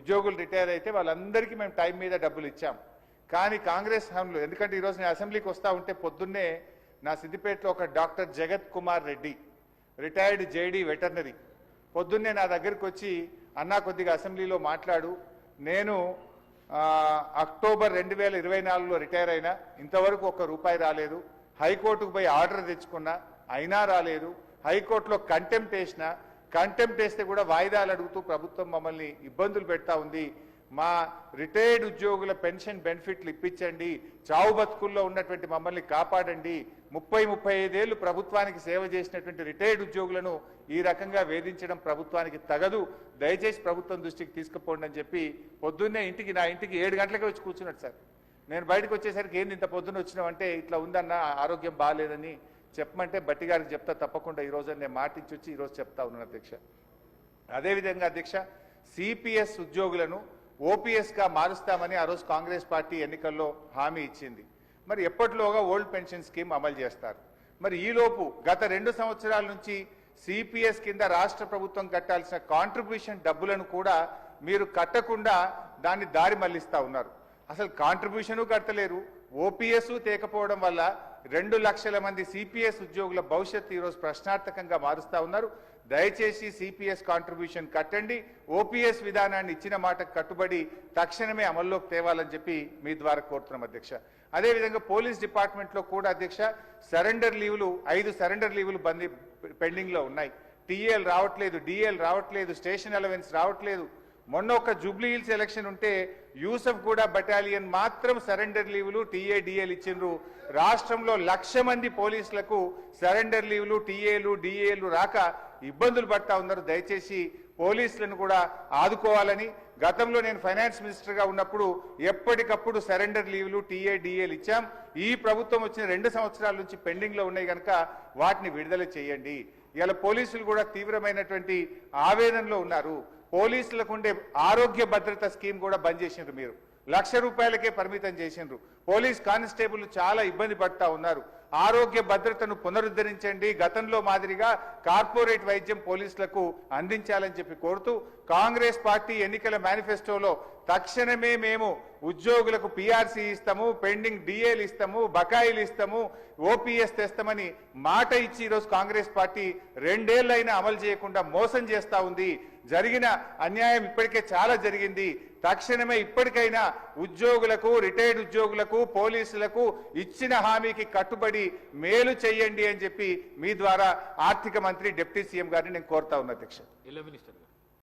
ఉద్యోగులు రిటైర్ అయితే వాళ్ళందరికీ మేము టైం మీద డబ్బులు ఇచ్చాం. కానీ కాంగ్రెస్ హయాంలో, ఎందుకంటే ఈరోజు నేను అసెంబ్లీకి వస్తూ ఉంటే పొద్దున్నే నా సిద్దిపేటలో ఒక డాక్టర్ జగత్ Kumar Reddy, retired JD veterinary, పొద్దున్నే నా దగ్గరికి వచ్చి, అన్నా కొద్దిగా అసెంబ్లీలో మాట్లాడు, నేను అక్టోబర్ 2024లో రిటైర్ అయినా, ఇంతవరకు ₹1 రాలేదు, హైకోర్టుకు పోయి ఆర్డర్ తెచ్చుకున్నా అయినా రాలేదు, హైకోర్టులో కంటెంప్ట్ వేస్తే కూడా వాయిదాలు అడుగుతూ ప్రభుత్వం మమ్మల్ని ఇబ్బందులు పెడతా ఉంది. మా రిటైర్డ్ ఉద్యోగుల పెన్షన్ బెనిఫిట్లు ఇప్పించండి, చావు బతుకుల్లో ఉన్నటువంటి మమ్మల్ని కాపాడండి, 30-35 ఏళ్ళు ప్రభుత్వానికి సేవ చేసినటువంటి రిటైర్డ్ ఉద్యోగులను ఈ రకంగా వేధించడం ప్రభుత్వానికి తగదు, దయచేసి ప్రభుత్వం దృష్టికి తీసుకుపోండి అని చెప్పి పొద్దున్నే నా ఇంటికి 7 గంటలకే వచ్చి కూర్చున్నాడు సార్. నేను బయటకు వచ్చేసరికి ఏంది ఇంత పొద్దున్న వచ్చినామంటే, ఇట్లా ఉందన్న ఆరోగ్యం బాగాలేదని చెప్పమంటే బట్టి గారికి చెప్తా తప్పకుండా ఈరోజు నేను మాటించి వచ్చి ఈరోజు చెప్తా ఉన్నాను అధ్యక్ష. అదేవిధంగా అధ్యక్ష, సిపిఎస్ ఉద్యోగులను ఓపీఎస్గా మారుస్తామని ఆ రోజు కాంగ్రెస్ పార్టీ ఎన్నికల్లో హామీ ఇచ్చింది. మరి ఎప్పటిలోగా ఓల్డ్ పెన్షన్ స్కీమ్ అమలు చేస్తారు? మరి ఈలోపు గత 2 సంవత్సరాల నుంచి సిపిఎస్ కింద రాష్ట్ర ప్రభుత్వం కట్టాల్సిన కాంట్రిబ్యూషన్ డబ్బులను కూడా మీరు కట్టకుండా దాన్ని దారి మళ్లిస్తా ఉన్నారు. అసలు కాంట్రిబ్యూషను కట్టలేరు, ఓపీఎస్ తేకపోవడం వల్ల 2 లక్షల మంది సిపిఎస్ ఉద్యోగుల భవిష్యత్తు ఈరోజు ప్రశ్నార్థకంగా మారుస్తా ఉన్నారు. దయచేసి సిపిఎస్ కాంట్రిబ్యూషన్ కట్టండి, ఓపీఎస్ విధానాన్ని ఇచ్చిన మాటకు కట్టుబడి తక్షణమే అమల్లోకి తేవాలని చెప్పి మీ ద్వారా కోరుతున్నాం అధ్యక్ష. అదేవిధంగా పోలీస్ డిపార్ట్మెంట్లో కూడా అధ్యక్ష, సరెండర్ లీవులు 5 సరెండర్ లీవులు పెండింగ్లో ఉన్నాయి. టీఏలు రావట్లేదు, డిఏలు రావట్లేదు, స్టేషన్ అలవెన్స్ రావట్లేదు. మొన్న ఒక జూబ్లీ హిల్స్ ఎలక్షన్ ఉంటే యూసఫ్ గూడ బటాలియన్ మాత్రం సరెండర్ లీవులు టీఏలు ఇచ్చిండ్రు. రాష్ట్రంలో 1,00,000 మంది పోలీసులకు సరెండర్ లీవులు టీఏలు డిఏలు రాక ఇబ్బందులు పడతా ఉన్నారు. దయచేసి పోలీసులను కూడా ఆదుకోవాలని, గతంలో నేను ఫైనాన్స్ మినిస్టర్గా ఉన్నప్పుడు ఎప్పటికప్పుడు సరెండర్ లీవులు డిఏలు ఇచ్చాం. ఈ ప్రభుత్వం వచ్చిన 2 సంవత్సరాల నుంచి పెండింగ్లో ఉన్నాయి కనుక వాటిని విడుదల చేయండి. ఇలా పోలీసులు కూడా తీవ్రమైనటువంటి ఆవేదనలో ఉన్నారు. పోలీసులకు ఉండే ఆరోగ్య భద్రత స్కీమ్ కూడా బంద్ చేసిండ్రు, మీరు ₹1,00,000కే పరిమితం చేసిండ్రు. పోలీస్ కానిస్టేబుల్ చాలా ఇబ్బంది పడతా ఉన్నారు. ఆరోగ్య భద్రతను పునరుద్ధరించండి, గతంలో మాదిరిగా కార్పొరేట్ వైద్యం పోలీసులకు అందించాలని చెప్పి కోరుతూ, కాంగ్రెస్ పార్టీ ఎన్నికల మేనిఫెస్టోలో తక్షణమే మేము ఉద్యోగులకు పీఆర్సీ ఇస్తాము, పెండింగ్ డిఏలు ఇస్తాము, బకాయిలు ఇస్తాము, ఓపీఎస్ తెస్తామని మాట ఇచ్చి ఈరోజు కాంగ్రెస్ పార్టీ 2 ఏళ్లైనా అమలు చేయకుండా మోసం చేస్తా ఉంది. జరిగిన అన్యాయం ఇప్పటికే చాలా జరిగింది. తక్షణమే ఇప్పటికైనా ఉద్యోగులకు, రిటైర్డ్ ఉద్యోగులకు, పోలీసులకు ఇచ్చిన హామీకి కట్టుబడి మేలు చేయండి అని చెప్పి మీ ద్వారా ఆర్థిక మంత్రి, డిప్యూటీ సీఎం గారిని నేను కోరుతా ఉన్నా అధ్యక్ష.